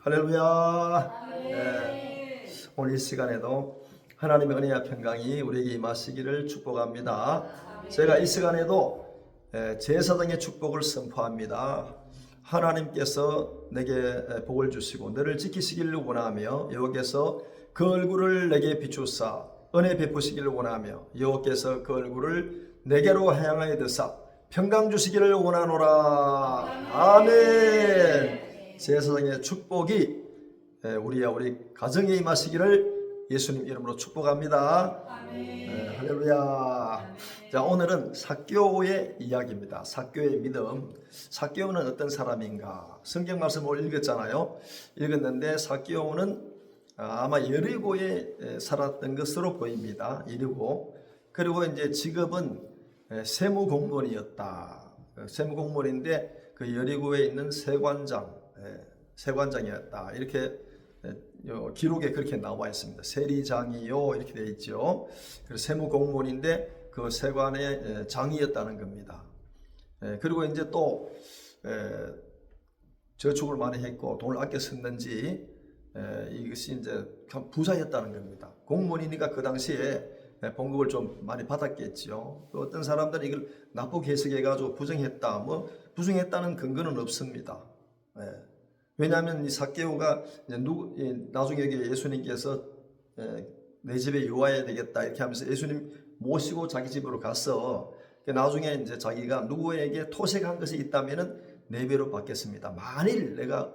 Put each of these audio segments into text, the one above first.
할렐루야. 네. 오늘 이 시간에도 하나님의 은혜와 평강이 우리에게 임하시기를 축복합니다. 제가 이 시간에도 제사장의 축복을 선포합니다. 하나님께서 내게 복을 주시고 너를 지키시기를 원하며 여호와께서 그 얼굴을 내게 비추사 은혜 베푸시기를 원하며 여호와께서 그 얼굴을 내게로 향하여 드사 평강 주시기를 원하노라. 아멘. 제사장의 축복이 우리와 우리 가정에 임하시기를 예수님 이름으로 축복합니다. 아멘. 할렐루야. 자, 오늘은 삭개오의 이야기입니다. 삭개오의 믿음. 삭개오는 어떤 사람인가? 성경 말씀을 읽었잖아요. 읽었는데 삭개오는 아마 여리고에 살았던 것으로 보입니다. 여리고. 그리고 이제 직업은 세무공무원이었다. 세무공무원인데 그 여리고에 있는 세관장이었다. 이렇게 기록에 그렇게 나와 있습니다. 세리장이요 이렇게 되어 있죠. 그래서 세무공무원인데 그 세관의 장이었다는 겁니다. 그리고 이제 또 저축을 많이 했고 돈을 아껴 썼는지 이것이 이제 부자였다는 겁니다. 공무원이니까 그 당시에 봉급을 좀 많이 받았겠죠. 또 어떤 사람들은 이걸 나쁘게 해석해가지고 부정했다, 뭐 부정했다는 근거는 없습니다. 왜냐하면 이 삭개오가 나중에 예수님께서 내 집에 유하여야 되겠다 이렇게 하면서 예수님 모시고 자기 집으로 가서 나중에 이제 자기가 누구에게 토색한 것이 있다면은 4배로 받겠습니다. 만일 내가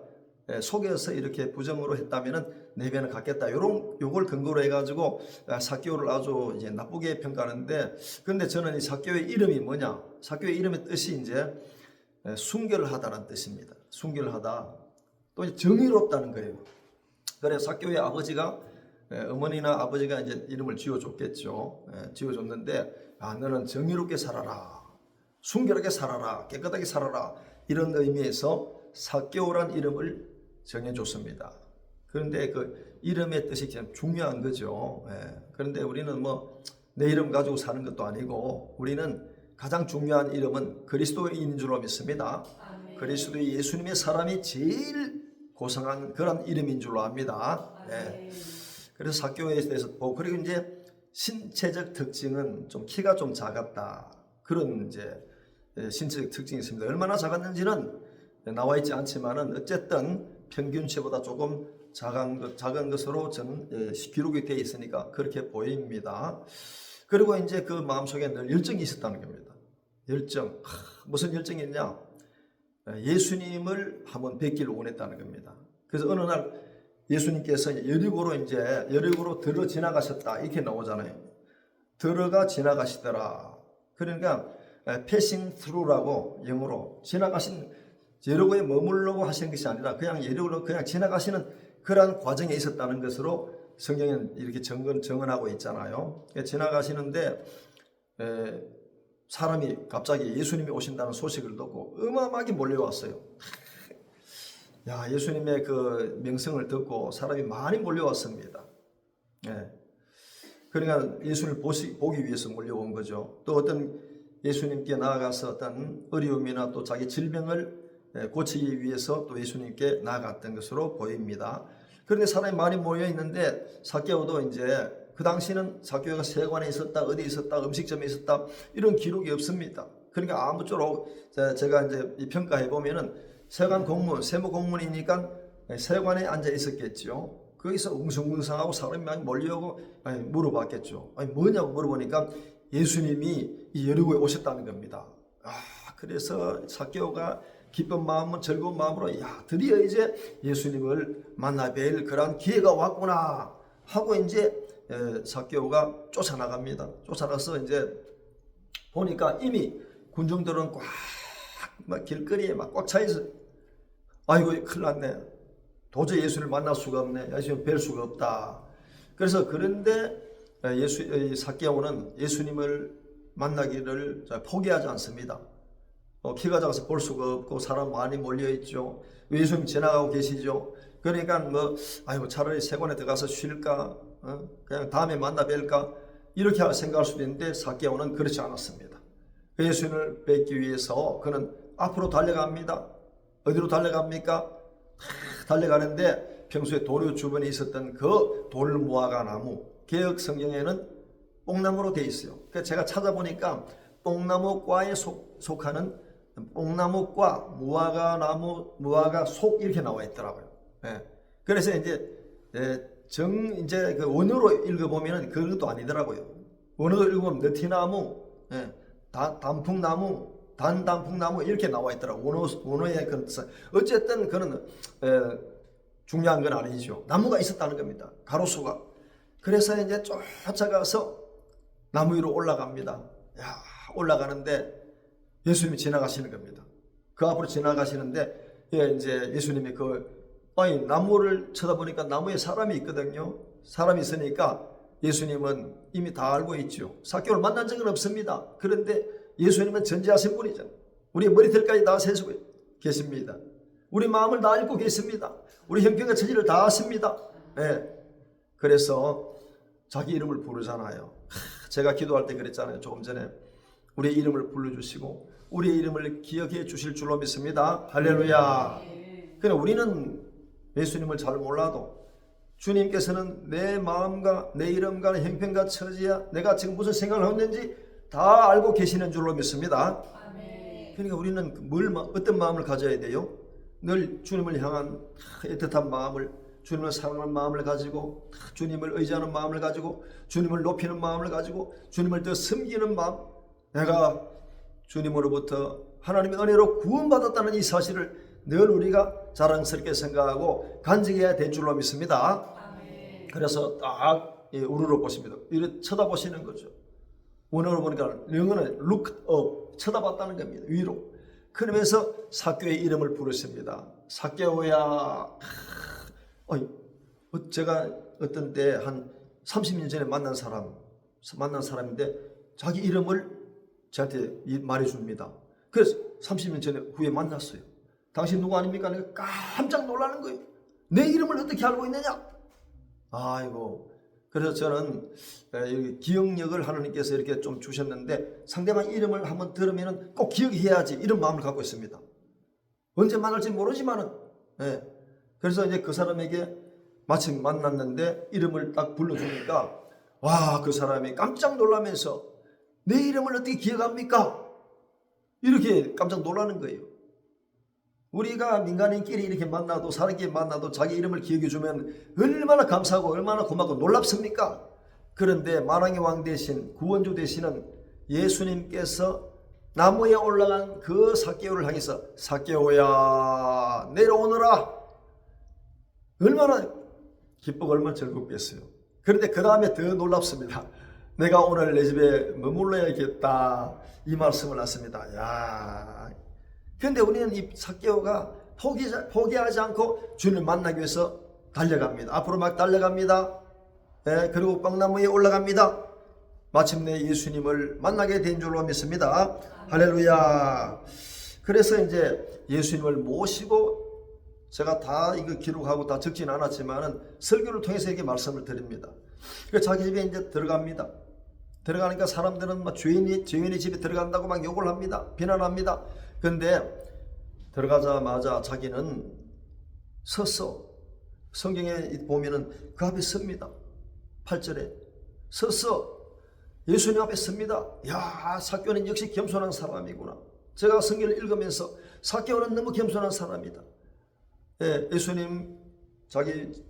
속여서 이렇게 부정으로 했다면은 4배는 갖겠다. 요걸 근거로 해가지고 삭개오를 아주 이제 나쁘게 평가하는데, 그런데 저는 이 삭개오의 이름이 뭐냐? 삭개오의 이름의 뜻이 이제 순결하다는 뜻입니다. 순결하다. 또 정의롭다는 거예요. 그래서 삭개오의 아버지가 어머니나 아버지가 이제 이름을 지어줬겠죠. 지어줬는데 너는 정의롭게 살아라, 순결하게 살아라, 깨끗하게 살아라 이런 의미에서 삭개오란 이름을 정해줬습니다. 그런데 그 이름의 뜻이 참 중요한 거죠. 그런데 우리는 뭐 내 이름 가지고 사는 것도 아니고 우리는 가장 중요한 이름은 그리스도인인 줄로 믿습니다. 그리스도의 예수님의 사람이 제일 고상한 그런 이름인 줄로 압니다. 그래서 삭개오에 대해서 보고, 그리고 이제 신체적 특징은 좀 키가 좀 작았다. 그런 이제 신체적 특징이 있습니다. 얼마나 작았는지는 나와 있지 않지만은 어쨌든 평균치보다 조금 작은 것으로 기록이 되어 있으니까 그렇게 보입니다. 그리고 이제 그 마음속에 늘 열정이 있었다는 겁니다. 열정. 무슨 열정이냐? 예수님을 한번 뵙기를 원했다는 겁니다. 그래서 어느 날 예수님께서 여리고로 들어 지나가셨다 이렇게 나오잖아요. 들어가 지나가시더라. 그러니까 passing through라고 영어로 지나가신, 여리고에 머물려고 하신 것이 아니라 그냥 여리고로 그냥 지나가시는 그러한 과정에 있었다는 것으로 성경은 이렇게 정언하고 있잖아요. 지나가시는데 사람이 갑자기 예수님이 오신다는 소식을 듣고 어마어마하게 몰려왔어요. 야, 예수님의 그 명성을 듣고 사람이 많이 몰려왔습니다. 그러니까 예수님을 보기 위해서 몰려온 거죠. 또 어떤 예수님께 나아가서 어떤 어려움이나 또 자기 질병을 고치기 위해서 또 예수님께 나아갔던 것으로 보입니다. 그런데 사람이 많이 모여 있는데 삭개오도 이제 그 당시는 삭개오가 세관에 있었다, 어디 있었다, 음식점에 있었다 이런 기록이 없습니다. 그러니까 아무쪼록 제가 이제 평가해 보면은 세관 공무원, 세무 공무원이니까 세관에 앉아 있었겠죠. 거기서 웅성웅성하고 사람이 많이 몰려오고 물어봤겠죠. 뭐냐고 물어보니까 예수님이 이 여리고에 오셨다는 겁니다. 그래서 삭개오가 기쁜 마음은 즐거운 마음으로 드디어 이제 예수님을 만나 뵐 그런 기회가 왔구나 하고 이제 삭개오가 쫓아나갑니다. 쫓아나서 이제 보니까 이미 군중들은 막 길거리에 막 꽉 차 있어. 아이고 큰일 났네. 도저히 예수를 만날 수가 없네. 예수님 뵐 수가 없다. 그래서 그런데 삭개오는 예수님을 만나기를 포기하지 않습니다. 키가 작아서 볼 수가 없고 사람 많이 몰려있죠. 예수님 지나가고 계시죠. 그러니까 차라리 세관에 들어가서 쉴까, 그냥 다음에 만나 뵐까 이렇게 생각할 수도 있는데 삭개오는 그렇지 않았습니다. 예수님을 뵙기 위해서 그는 앞으로 달려갑니다. 어디로 달려갑니까? 달려가는데 평소에 도로 주변에 있었던 그 돌무화과 나무, 개역 성경에는 뽕나무로 되어 있어요. 그래서 제가 찾아보니까 뽕나무과에 속하는 뽕나무과, 무화과 속 이렇게 나와 있더라고요. 예. 그래서 이제 이제 그 원어로 읽어보면은 그것도 아니더라고요. 원어로 읽으면 느티나무, 단풍나무, 단풍나무 이렇게 나와 있더라고요. 원어의 그 어쨌든 그는 중요한 건 아니죠. 나무가 있었다는 겁니다. 가로수가. 그래서 이제 쫓아가서 나무 위로 올라갑니다. 야, 올라가는데 예수님이 지나가시는 겁니다. 그 앞으로 지나가시는데 이제 예수님이 나무를 쳐다보니까 나무에 사람이 있거든요. 사람이 있으니까 예수님은 이미 다 알고 있죠. 삭개오를 만난 적은 없습니다. 그런데 예수님은 전지하신 분이죠. 우리 머리털까지 다 세수고 계십니다. 우리 마음을 다 알고 계십니다. 우리 형편과 처지를 다 아십니다. 그래서 자기 이름을 부르잖아요. 제가 기도할 때 그랬잖아요. 조금 전에 우리의 이름을 불러주시고 우리의 이름을 기억해 주실 줄로 믿습니다. 할렐루야. 그러나 우리는 예수님을 잘 몰라도 주님께서는 내 마음과 내 이름과 형편과 처지야 내가 지금 무슨 생각을 하고 있는지 다 알고 계시는 줄로 믿습니다. 그러니까 우리는 어떤 마음을 가져야 돼요? 늘 주님을 향한 애틋한 마음을, 주님을 사랑하는 마음을 가지고, 주님을 의지하는 마음을 가지고, 주님을 높이는 마음을 가지고, 주님을 더 섬기는 마음, 내가 주님으로부터 하나님의 은혜로 구원받았다는 이 사실을 늘 우리가 자랑스럽게 생각하고 간직해야 될 줄로 믿습니다. 그래서 딱 우르르 보십니다. 이렇게 쳐다보시는 거죠. 원어로 보니까 영어는 look up, 쳐다봤다는 겁니다. 위로. 그러면서 삭개오의 이름을 부르십니다. 삭개오야. 제가 어떤 때 한 30년 전에 만난 사람인데 자기 이름을 저한테 말해줍니다. 그래서 30년 전에 후에 만났어요. 당신 누구 아닙니까? 내가 깜짝 놀라는 거예요. 내 이름을 어떻게 알고 있느냐? 아이고. 그래서 저는 여기 기억력을 하나님께서 이렇게 좀 주셨는데 상대방 이름을 한번 들으면 꼭 기억해야지 이런 마음을 갖고 있습니다. 언제 만날지 모르지만은 그래서 이제 그 사람에게 마침 만났는데 이름을 딱 불러주니까 와, 그 사람이 깜짝 놀라면서 내 이름을 어떻게 기억합니까? 이렇게 깜짝 놀라는 거예요. 우리가 민간인끼리 이렇게 만나도 사람끼리 만나도 자기 이름을 기억해주면 얼마나 감사하고 얼마나 고맙고 놀랍습니까? 그런데 만왕의 왕 대신 구원주 되시는 예수님께서 나무에 올라간 그 삭개오를 향해서 삭개오야 내려오너라. 얼마나 기쁘고 얼마나 즐겁겠어요. 그런데 그 다음에 더 놀랍습니다. 내가 오늘 내 집에 머물러야겠다 이 말씀을 했습니다. 야, 그런데 우리는 이 삭개오가 포기하지 않고 주님을 만나기 위해서 달려갑니다. 앞으로 막 달려갑니다. 그리고 빵나무에 올라갑니다. 마침내 예수님을 만나게 된 줄로 믿습니다. 할렐루야. 그래서 이제 예수님을 모시고 제가 다 이거 기록하고 다 적지는 않았지만은 설교를 통해서 이렇게 말씀을 드립니다. 자기 집에 이제 들어갑니다. 들어가니까 사람들은 막 죄인이 집에 들어간다고 막 욕을 합니다. 비난합니다. 그런데 들어가자마자 자기는 서서 성경에 보면은 그 앞에 섭니다. 8절에 서서 예수님 앞에 섭니다. 야, 삭개오는 역시 겸손한 사람이구나. 제가 성경을 읽으면서 삭개오는 너무 겸손한 사람이다. 예수님 자기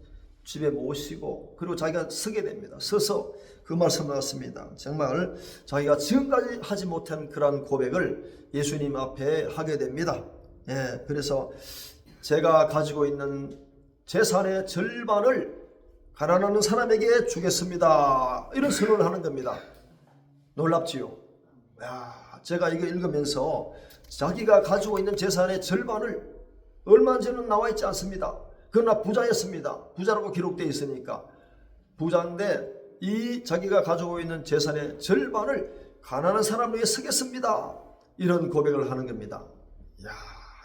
집에 모시고 그리고 자기가 서게 됩니다. 서서 그 말씀을 하십니다. 정말 자기가 지금까지 하지 못한 그러한 고백을 예수님 앞에 하게 됩니다. 그래서 제가 가지고 있는 재산의 절반을 가난한 사람에게 주겠습니다. 이런 선언을 하는 겁니다. 놀랍지요? 야, 제가 이거 읽으면서 자기가 가지고 있는 재산의 절반을 얼마 전에는 나와 있지 않습니다. 그러나 부자였습니다. 부자라고 기록되어 있으니까. 부자인데 이 자기가 가지고 있는 재산의 절반을 가난한 사람을 위해 쓰겠습니다. 이런 고백을 하는 겁니다. 야,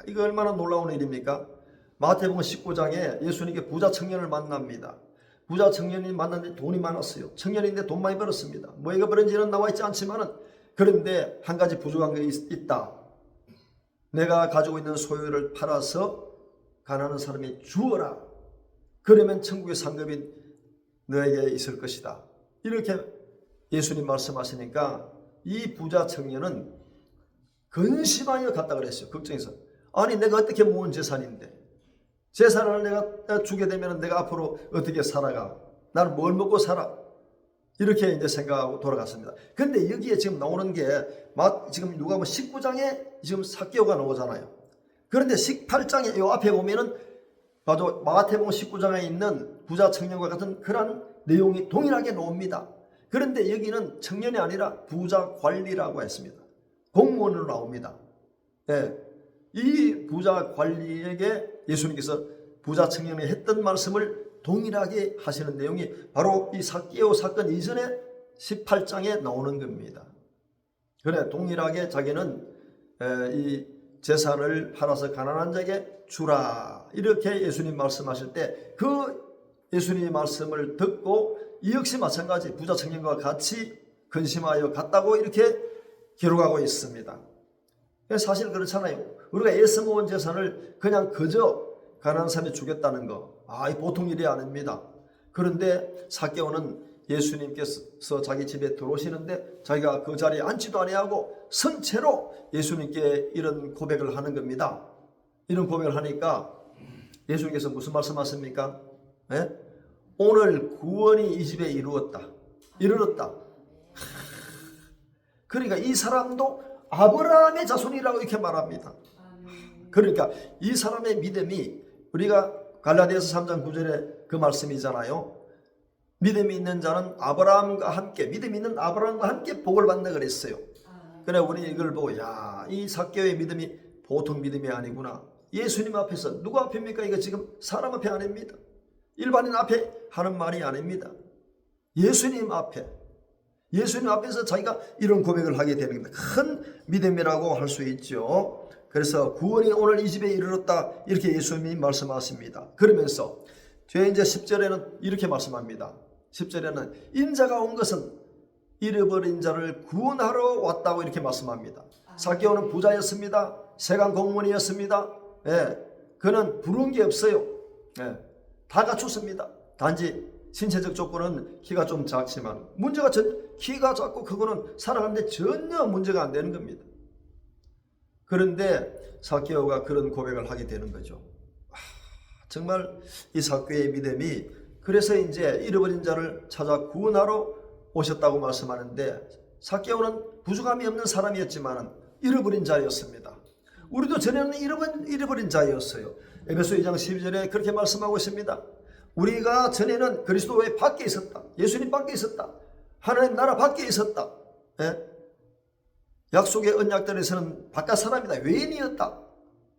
이거 얼마나 놀라운 일입니까? 마태복음 19장에 예수님께 부자 청년을 만납니다. 부자 청년이 만났는데 돈이 많았어요. 청년인데 돈 많이 벌었습니다. 뭐가 벌은지는 나와 있지 않지만은 그런데 한 가지 부족한 게 있다. 내가 가지고 있는 소유를 팔아서 가난한 사람이 주어라. 그러면 천국의 상급이 너에게 있을 것이다. 이렇게 예수님 말씀하시니까 이 부자 청년은 근심하여 갔다 그랬어요. 걱정해서. 아니 내가 어떻게 모은 재산인데 재산을 내가 주게 되면 내가 앞으로 어떻게 살아가? 나는 뭘 먹고 살아? 이렇게 이제 생각하고 돌아갔습니다. 근데 여기에 지금 나오는 게 지금 누가복음 19장에 지금 삭개오가 나오잖아요. 그런데 18장에 이 앞에 보면은 마태복음 19장에 있는 부자 청년과 같은 그런 내용이 동일하게 나옵니다. 그런데 여기는 청년이 아니라 부자 관리라고 했습니다. 공무원으로 나옵니다. 네. 이 부자 관리에게 예수님께서 부자 청년이 했던 말씀을 동일하게 하시는 내용이 바로 이 삭개오 사건 이전에 18장에 나오는 겁니다. 그래 동일하게 자기는 이 재산을 팔아서 가난한 자에게 주라 이렇게 예수님 말씀하실 때 그 예수님의 말씀을 듣고 이 역시 마찬가지 부자 청년과 같이 근심하여 갔다고 이렇게 기록하고 있습니다. 사실 그렇잖아요. 우리가 애써 모은 재산을 그냥 그저 가난한 사람에 주겠다는 거, 이 보통 일이 아닙니다. 그런데 삭개오는 예수님께서 자기 집에 들어오시는데 자기가 그 자리에 앉지도 아니하고 선체로 예수님께 이런 고백을 하는 겁니다. 이런 고백을 하니까 예수님께서 무슨 말씀하십니까? 네? 오늘 구원이 이 집에 이르렀다. 그러니까 이 사람도 아브라함의 자손이라고 이렇게 말합니다. 그러니까 이 사람의 믿음이 우리가 갈라디아서 3장 9절에 그 말씀이잖아요. 믿음이 있는 자는 아브라함과 함께 믿음이 있는 아브라함과 함께 복을 받는다 그랬어요. 그래 우리 이걸 보고 이 삭개오의 믿음이 보통 믿음이 아니구나. 예수님 앞에서 누구 앞입니까? 이거 지금 사람 앞에 아닙니다. 일반인 앞에 하는 말이 아닙니다. 예수님 앞에서 자기가 이런 고백을 하게 되는 겁니다. 큰 믿음이라고 할 수 있죠. 그래서 구원이 오늘 이 집에 이르렀다 이렇게 예수님이 말씀하십니다. 그러면서 뒤에 이제 10절에는 이렇게 말씀합니다. 10절에는 인자가 온 것은 잃어버린 자를 구원하러 왔다고 이렇게 말씀합니다. 삭개오는 부자였습니다. 세관 공무원이었습니다. 그는 부러운 게 없어요. 다 갖췄습니다. 단지 신체적 조건은 키가 좀 작지만 문제가 키가 작고 그거는 살아가는데 전혀 문제가 안 되는 겁니다. 그런데 삭개오가 그런 고백을 하게 되는 거죠. 정말 이 삭개오의 믿음이 그래서 이제 잃어버린 자를 찾아 구원하러 오셨다고 말씀하는데 삭개오는 부족함이 없는 사람이었지만 잃어버린 자였습니다. 우리도 전에는 잃어버린 자였어요. 에베소 2장 12절에 그렇게 말씀하고 있습니다. 우리가 전에는 그리스도 외에 밖에 있었다. 예수님 밖에 있었다. 하나님 나라 밖에 있었다. 약속의 언약들에서는 바깥 사람이다. 외인이었다.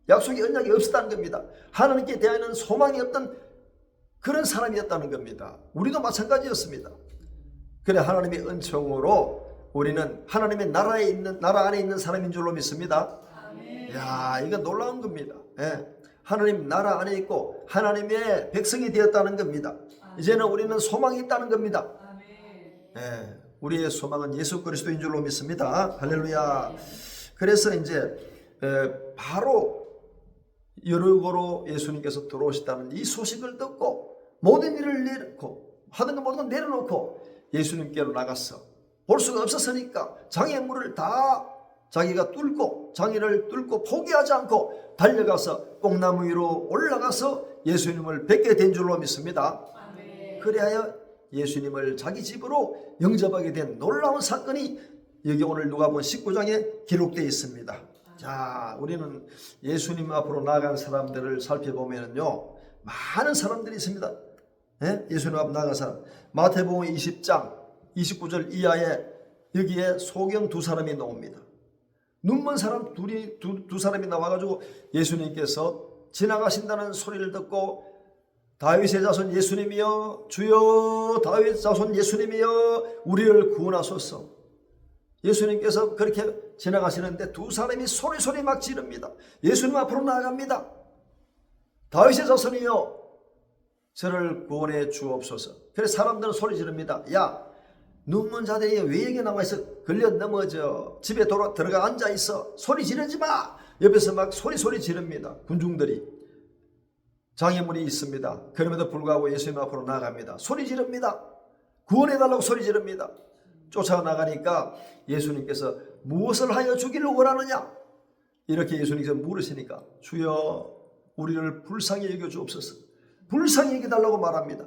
약속의 언약이 없었다는 겁니다. 하나님께 대하여는 소망이 없던 그런 사람이었다는 겁니다. 우리도 마찬가지였습니다. 그래 하나님의 은총으로 우리는 하나님의 나라 안에 있는 사람인 줄로 믿습니다. 이야, 이거 놀라운 겁니다. 하나님 나라 안에 있고 하나님의 백성이 되었다는 겁니다. 이제는 우리는 소망이 있다는 겁니다. 우리의 소망은 예수 그리스도인 줄로 믿습니다. 할렐루야. 그래서 이제 바로 여러고로 예수님께서 들어오시다는 이 소식을 듣고 모든 일을 내놓고 하던 것 모든 걸 내려놓고 예수님께로 나갔어. 볼 수가 없었으니까 장애물을 다 자기가 장애를 뚫고 포기하지 않고 달려가서 뽕나무 위로 올라가서 예수님을 뵙게 된 줄로 믿습니다. 그리하여 예수님을 자기 집으로 영접하게 된 놀라운 사건이 여기 오늘 누가복음 19장에 기록되어 있습니다. 자, 우리는 예수님 앞으로 나아간 사람들을 살펴보면요, 많은 사람들이 있습니다. 예수님 앞으로 나아간 사람. 마태복음 20장 29절 이하에 여기에 소경 두 사람이 나옵니다. 눈먼 사람 두 사람이 나와가지고 예수님께서 지나가신다는 소리를 듣고 다윗의 자손 예수님이여, 주여 다윗 자손 예수님이여 우리를 구원하소서. 예수님께서 그렇게 지나가시는데 두 사람이 소리 막 지릅니다. 예수님 앞으로 나아갑니다. 다윗의 자손이여 저를 구원해 주옵소서. 그래서 사람들은 소리 지릅니다. 야, 눈먼 자들이 왜 여기 나와있어? 걸려 넘어져. 집에 들어가 앉아있어. 소리 지르지 마. 옆에서 막 소리 지릅니다. 군중들이. 장애물이 있습니다. 그럼에도 불구하고 예수님 앞으로 나아갑니다. 소리 지릅니다. 구원해달라고 소리 지릅니다. 쫓아나가니까 예수님께서 무엇을 하여 주기를 원하느냐? 이렇게 예수님께서 물으시니까 주여 우리를 불쌍히 여겨 주옵소서. 불쌍히 여겨달라고 말합니다.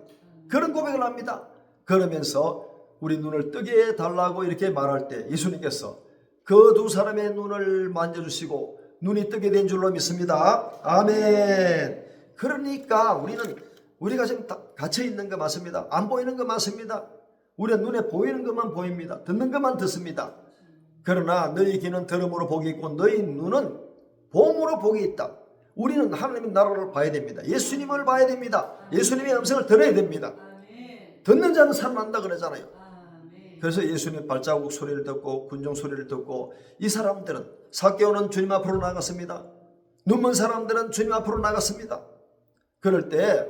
그런 고백을 합니다. 그러면서 우리 눈을 뜨게 해달라고 이렇게 말할 때 예수님께서 그 두 사람의 눈을 만져주시고 눈이 뜨게 된 줄로 믿습니다. 아멘. 그러니까 우리가 지금 갇혀 있는 거 맞습니다. 안 보이는 거 맞습니다. 우리의 눈에 보이는 것만 보입니다. 듣는 것만 듣습니다. 그러나 너희 귀는 들음으로 복이 있고 너희 눈은 봄으로 복이 있다. 우리는 하나님의 나라를 봐야 됩니다. 예수님을 봐야 됩니다. 예수님의 음성을 들어야 됩니다. 듣는 자는 살아난다 그러잖아요. 그래서 예수님의 발자국 소리를 듣고 군종 소리를 듣고 이 사람들은 삭개오는 주님 앞으로 나갔습니다. 눈먼 사람들은 주님 앞으로 나갔습니다. 그럴 때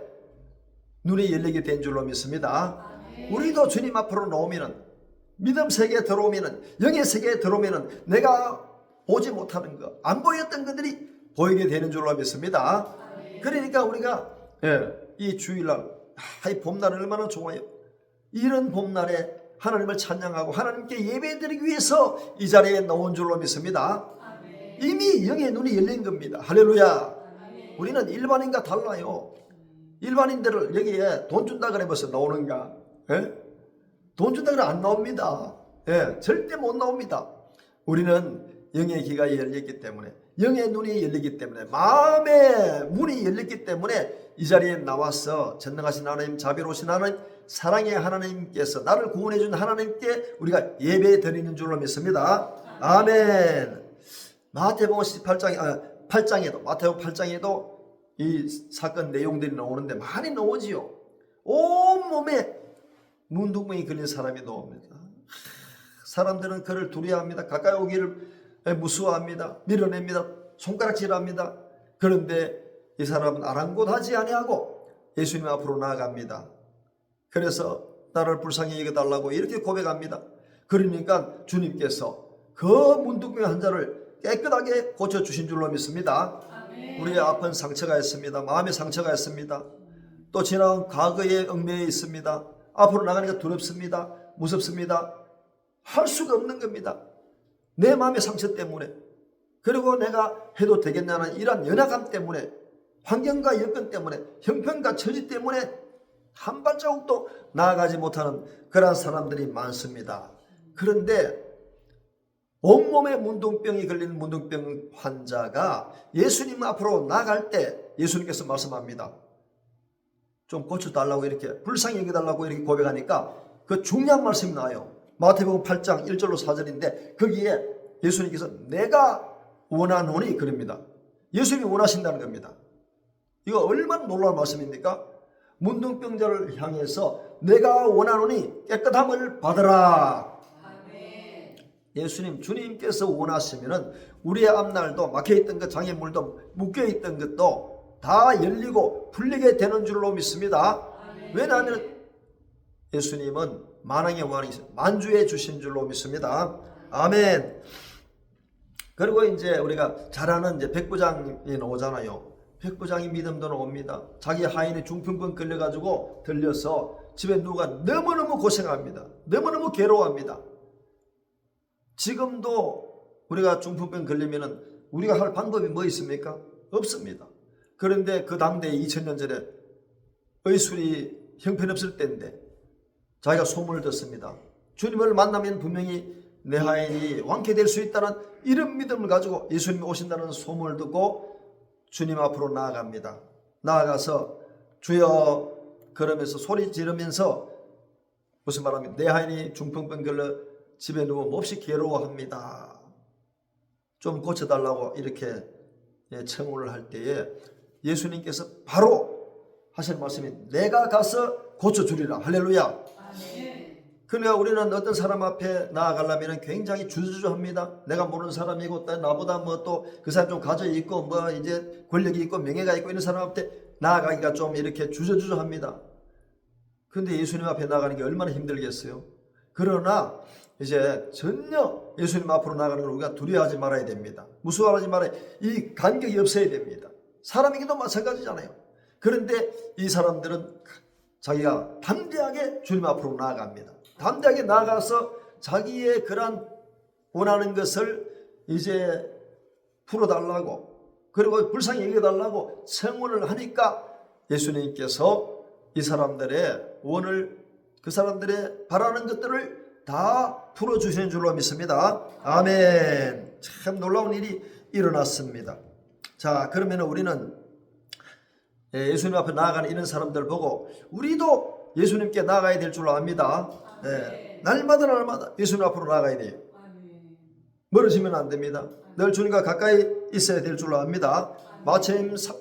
눈이 열리게 된 줄로 믿습니다. 우리도 주님 앞으로 나오면은 믿음 세계에 들어오면은 영의 세계에 들어오면은 내가 보지 못하는 것, 안 보였던 것들이 보이게 되는 줄로 믿습니다. 그러니까 우리가 이 주일날 이 봄날은 얼마나 좋아요. 이런 봄날에 하나님을 찬양하고 하나님께 예배드리기 위해서 이 자리에 나온 줄로 믿습니다. 이미 영의 눈이 열린 겁니다. 할렐루야. 우리는 일반인과 달라요. 일반인들을 여기에 돈 준다 그래 벌써 나오는가? 돈 준다 그래 안 나옵니다. 절대 못 나옵니다. 우리는 영의 귀가 열렸기 때문에, 영의 눈이 열리기 때문에, 마음의 문이 열렸기 때문에 이 자리에 나와서 전능하신 하나님, 자비로우신 하나님, 사랑의 하나님께서 나를 구원해 준 하나님께 우리가 예배 드리는 줄로 믿습니다. 아멘. 마태복음 8장에도 마태복음 8장에도 이 사건 내용들이 나오는데 많이 나오지요. 온몸에 문둥병이 걸린 사람이 나옵니다. 사람들은 그를 두려워합니다. 가까이 오기를 무서워합니다. 밀어냅니다. 손가락질합니다. 그런데 이 사람은 아랑곳하지 아니하고 예수님 앞으로 나아갑니다. 그래서 나를 불쌍히 여겨달라고 이렇게 고백합니다. 그러니까 주님께서 그 문둥병 환자를 깨끗하게 고쳐주신 줄로 믿습니다. 우리의 아픈 상처가 있습니다. 마음의 상처가 있습니다. 또 지나온 과거의 얽매여 있습니다. 앞으로 나가니까 두렵습니다. 무섭습니다. 할 수가 없는 겁니다. 내 마음의 상처 때문에, 그리고 내가 해도 되겠냐는 이러한 연약함 때문에, 환경과 여건 때문에, 형편과 처지 때문에 한 발자국도 나아가지 못하는 그런 사람들이 많습니다. 그런데 온몸에 문둥병이 걸린 문둥병 환자가 예수님 앞으로 나갈 때 예수님께서 말씀합니다. 좀 고쳐달라고 이렇게 불쌍히 여겨달라고 이렇게 고백하니까 그 중요한 말씀이 나와요. 마태복음 8장 1절로 4절인데 거기에 예수님께서 내가 원하노니 그럽니다. 예수님이 원하신다는 겁니다. 이거 얼마나 놀라운 말씀입니까? 문둥병자를 향해서 내가 원하노니 깨끗함을 받으라. 아멘. 예수님, 주님께서 원하시면은 우리의 앞날도 막혀있던 것, 장애물도 묶여있던 것도 다 열리고 풀리게 되는 줄로 믿습니다. 아멘. 왜냐하면 예수님은 만왕의 왕이시죠. 만주에 주신 줄로 믿습니다. 아멘. 그리고 이제 우리가 잘 아는 이제 백부장이 나오잖아요. 백부장이 믿음도 나옵니다. 자기 하인이 중풍병 걸려가지고 들려서 집에 누가 너무너무 고생합니다. 너무너무 괴로워합니다. 지금도 우리가 중풍병 걸리면은 우리가 할 방법이 뭐 있습니까? 없습니다. 그런데 그 당대 2000년 전에 의술이 형편없을 때인데 자기가 소문을 듣습니다. 주님을 만나면 분명히 내 하인이 완쾌될 수 있다는 이런 믿음을 가지고 예수님이 오신다는 소문을 듣고 주님 앞으로 나아갑니다. 나아가서 주여 그러면서 소리 지르면서 무슨 말합니까? 내 하인이 중풍병 걸려 집에 누워 몹시 괴로워합니다. 좀 고쳐달라고 이렇게 청혼을 할 때에 예수님께서 바로 하시는 말씀이 내가 가서 고쳐주리라. 할렐루야. 그러니까 우리는 어떤 사람 앞에 나아가려면 굉장히 주저주저합니다. 내가 모르는 사람이고 또 나보다 뭐 또 그 사람 좀 가져 있고 뭐 이제 권력이 있고 명예가 있고 이런 사람 앞에 나아가기가 좀 이렇게 주저주저합니다. 그런데 예수님 앞에 나가는 게 얼마나 힘들겠어요. 그러나 이제 전혀 예수님 앞으로 나가는 걸 우리가 두려워하지 말아야 됩니다. 무서워하지 말아야, 이 간격이 없어야 됩니다. 사람에게도 마찬가지잖아요. 그런데 이 사람들은 자기가 담대하게 주님 앞으로 나아갑니다. 담대하게 나아가서 자기의 그런 원하는 것을 이제 풀어달라고, 그리고 불쌍히 여겨달라고 청원을 하니까 예수님께서 이 사람들의 원을, 그 사람들의 바라는 것들을 다 풀어주시는 줄로 믿습니다. 아멘. 참 놀라운 일이 일어났습니다. 자, 그러면 우리는 예수님 앞에 나아가는 이런 사람들 보고 우리도 예수님께 나아가야 될 줄로 압니다. 날마다 예수님 앞으로 나아가야 돼요. 멀어지면 안 됩니다. 늘 주님과 가까이 있어야 될 줄로 압니다.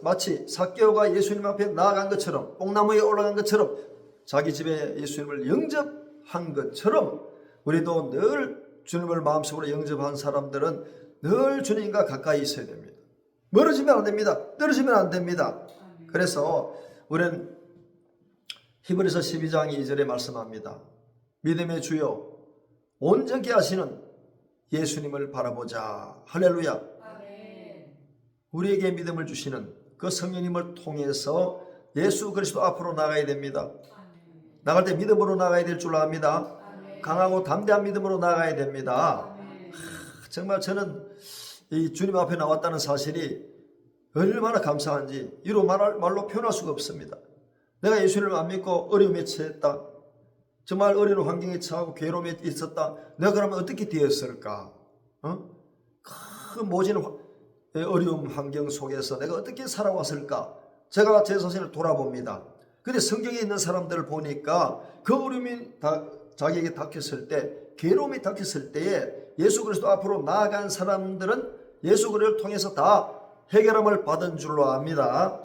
마치 삭개오가 예수님 앞에 나아간 것처럼, 뽕나무에 올라간 것처럼, 자기 집에 예수님을 영접한 것처럼 우리도 늘 주님을 마음속으로 영접한 사람들은 늘 주님과 가까이 있어야 됩니다. 멀어지면 안 됩니다. 떨어지면 안 됩니다. 그래서 우리는 히브리서 12장 2절에 말씀합니다. 믿음의 주여 온전케 하시는 예수님을 바라보자. 할렐루야. 우리에게 믿음을 주시는 그 성령님을 통해서 예수 그리스도 앞으로 나가야 됩니다. 나갈 때 믿음으로 나가야 될 줄로 압니다. 강하고 담대한 믿음으로 나가야 됩니다. 정말 저는 이 주님 앞에 나왔다는 사실이 얼마나 감사한지 이로 말로 표현할 수가 없습니다. 내가 예수님을 안 믿고 어려움에 처했다. 정말 어려운 환경에 처하고 괴로움에 있었다. 내가 그러면 어떻게 되었을까? 그 모진 어려움 환경 속에서 내가 어떻게 살아왔을까? 제가 제 자신을 돌아봅니다. 근데 성경에 있는 사람들을 보니까 그 어려움이 자기에게 닥쳤을 때, 괴로움이 닥쳤을 때에 예수 그리스도 앞으로 나아간 사람들은 예수 그리스도를 통해서 다 해결함을 받은 줄로 압니다.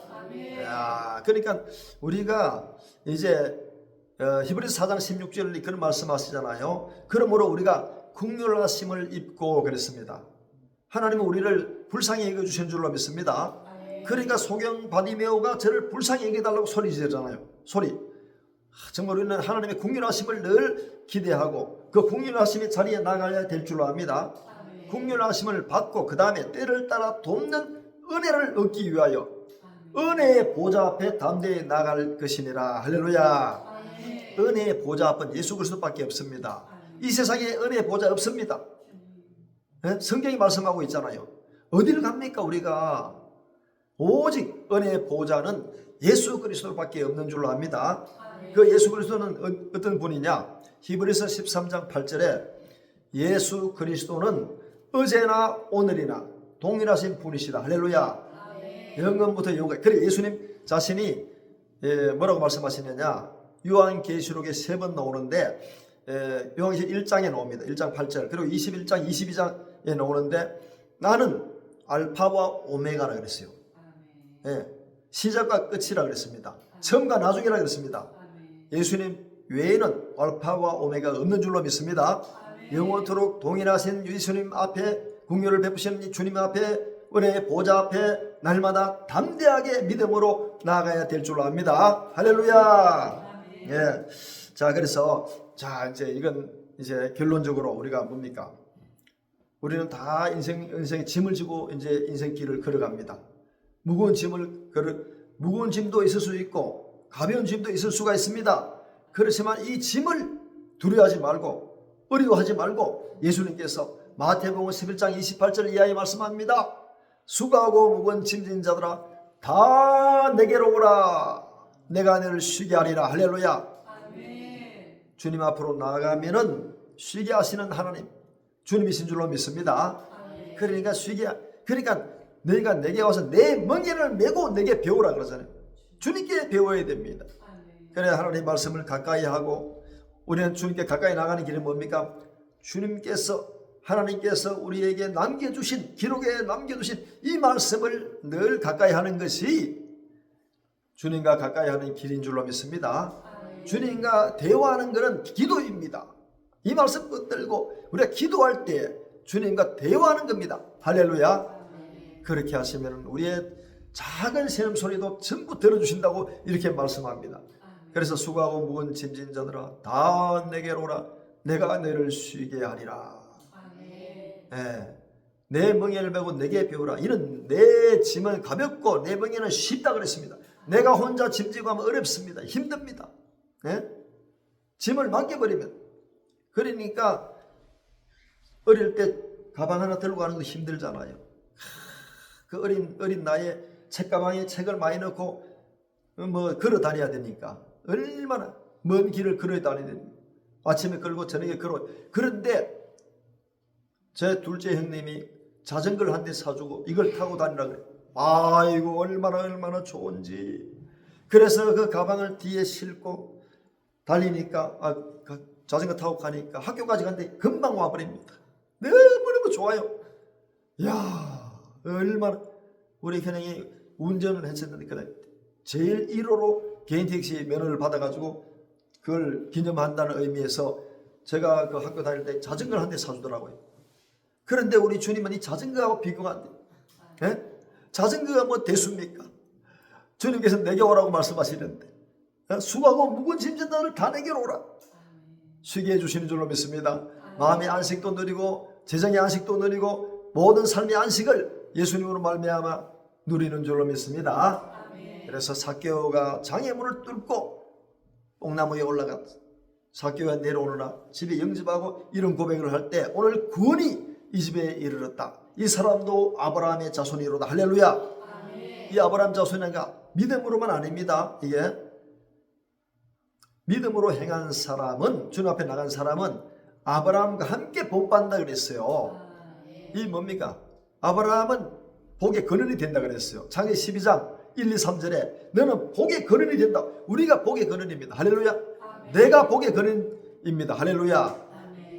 그러니까 우리가 이제 히브리서 4장 16절에 그런 말씀하시잖아요. 그러므로 우리가 긍휼하심을 입고 그랬습니다. 하나님은 우리를 불쌍히 여겨주신 줄로 믿습니다. 그러니까 소경 바디메오가 저를 불쌍히 여겨달라고 소리 지르잖아요. 정말 우리는 하나님의 긍휼하심을 늘 기대하고 그 긍휼하심의 자리에 나가야 될 줄로 압니다. 긍휼하심을 받고 그 다음에 때를 따라 돕는 은혜를 얻기 위하여 은혜의 보좌 앞에 담대히 나갈 것이니라. 할렐루야. 은혜의 보좌 앞은 예수 그리스도밖에 없습니다. 이 세상에 은혜의 보좌 없습니다. 성경이 말씀하고 있잖아요. 어디를 갑니까 우리가? 오직 은혜의 보좌는 예수 그리스도밖에 없는 줄로 압니다. 그 예수 그리스도는 어떤 분이냐? 히브리서 13장 8절에 예수 그리스도는 어제나 오늘이나 동일하신 분이시다. 할렐루야. 영원부터 영원까지. 그래 예수님 자신이 뭐라고 말씀하시느냐? 요한계시록에 3번 나오는데 요한계시록 1장에 나옵니다. 1장 8절. 그리고 21장 22장에 나오는데 나는 알파와 오메가라 그랬어요. 시작과 끝이라 그랬습니다. 처음과 나중이라 그랬습니다. 예수님 외에는 알파와 오메가가 없는 줄로 믿습니다. 영원토록 동일하신 예수님 앞에 긍휼을 베푸시는 주님 앞에 은혜의 보좌 앞에 날마다 담대하게 믿음으로 나아가야 될 줄로 압니다. 할렐루야. 자, 그래서 이제 이건 이제 결론적으로 우리가 뭡니까? 우리는 다 인생의 짐을 지고 이제 인생길을 걸어갑니다. 무거운 짐도 있을 수 있고 가벼운 짐도 있을 수가 있습니다. 그렇지만 이 짐을 두려워하지 말고 어려워하지 말고 예수님께서 마태복음 11장 28절 이하에 말씀합니다. 수고하고 무거운 짐진 자들아 다 내게로 오라. 내가 너를 쉬게 하리라. 할렐루야. 주님 앞으로 나아가면은 쉬게 하시는 하나님 주님이신 줄로 믿습니다. 그러니까 너희가 내게 와서 내 멍에를 메고 내게 배우라 그러잖아요. 주님께 배워야 됩니다. 그래야 하나님 말씀을 가까이 하고 우리는 주님께 가까이 나가는 길은 뭡니까? 하나님께서 우리에게 남겨주신 기록에 남겨주신 이 말씀을 늘 가까이 하는 것이 주님과 가까이 하는 길인 줄로 믿습니다. 주님과 대화하는 것은 기도입니다. 이 말씀 붙들고 우리가 기도할 때 주님과 대화하는 겁니다. 할렐루야. 그렇게 하시면 우리의 작은 신음소리도 전부 들어주신다고 이렇게 말씀합니다. 그래서 수고하고 무거운 짐진 자들아 다 내게로 오라. 내가 너를 쉬게 하리라. 내 멍에를 메고 내게 배우라. 이는 내 짐은 가볍고 내 멍에는 쉽다 그랬습니다. 내가 혼자 짐지고 하면 어렵습니다. 힘듭니다. 예? 짐을 맡겨버리면. 그러니까 어릴 때 가방 하나 들고 가는 거 힘들잖아요. 그 어린 나이에 책가방에 책을 많이 넣고 걸어 다녀야 되니까 얼마나 먼 길을 걸어 다녀야 됩니까? 아침에 걸고 저녁에 걸어. 그런데 제 둘째 형님이 자전거를 한 대 사주고 이걸 타고 다니라 그래. 아이고 얼마나 좋은지. 그래서 그 가방을 뒤에 싣고 달리니까 자전거 타고 가니까 학교까지 갔는데 금방 와버립니다. 너무너무 좋아요. 야, 얼마나. 우리 현영이 운전을 했었는데 그래 제일 1호로 개인 택시 면허를 받아가지고 그걸 기념한다는 의미에서 제가 그 학교 다닐 때 자전거를 한 대 사주더라고요. 그런데 우리 주님은 이 자전거하고 비교가 안 돼요. 예? 자전거가 뭐 대수입니까? 주님께서 내게 오라고 말씀하시는데 수고하고 무거운 짐진 너를 다 내게로 오라. 쉬게 해주시는 줄로 믿습니다. 마음의 안식도 누리고 재정의 안식도 누리고 모든 삶의 안식을 예수님으로 말미암아 누리는 줄로 믿습니다. 그래서 삭개오가 장애문을 뚫고 뽕나무에 올라갔다. 삭개오가 내려오느라 집에 영접하고 이런 고백을 할 때 오늘 구원이 이 집에 이르렀다. 이 사람도 아브라함의 자손이로다. 할렐루야. 이 아브라함 자손이가 믿음으로만 아닙니다. 이게 믿음으로 행한 사람은, 주님 앞에 나간 사람은 아브라함과 함께 복받는다 그랬어요. 이 뭡니까? 아브라함은 복의 근원이 된다 그랬어요. 창세기 12장 1, 2, 3절에 너는 복의 근원이 된다. 우리가 복의 근원입니다. 할렐루야. 내가 복의 근원입니다. 할렐루야.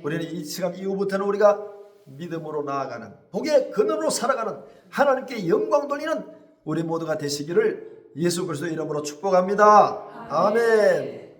우리는 이 시간 이후부터는 우리가 믿음으로 나아가는, 복의 근원으로 살아가는, 하나님께 영광 돌리는 우리 모두가 되시기를 예수 그리스도의 이름으로 축복합니다. 아멘.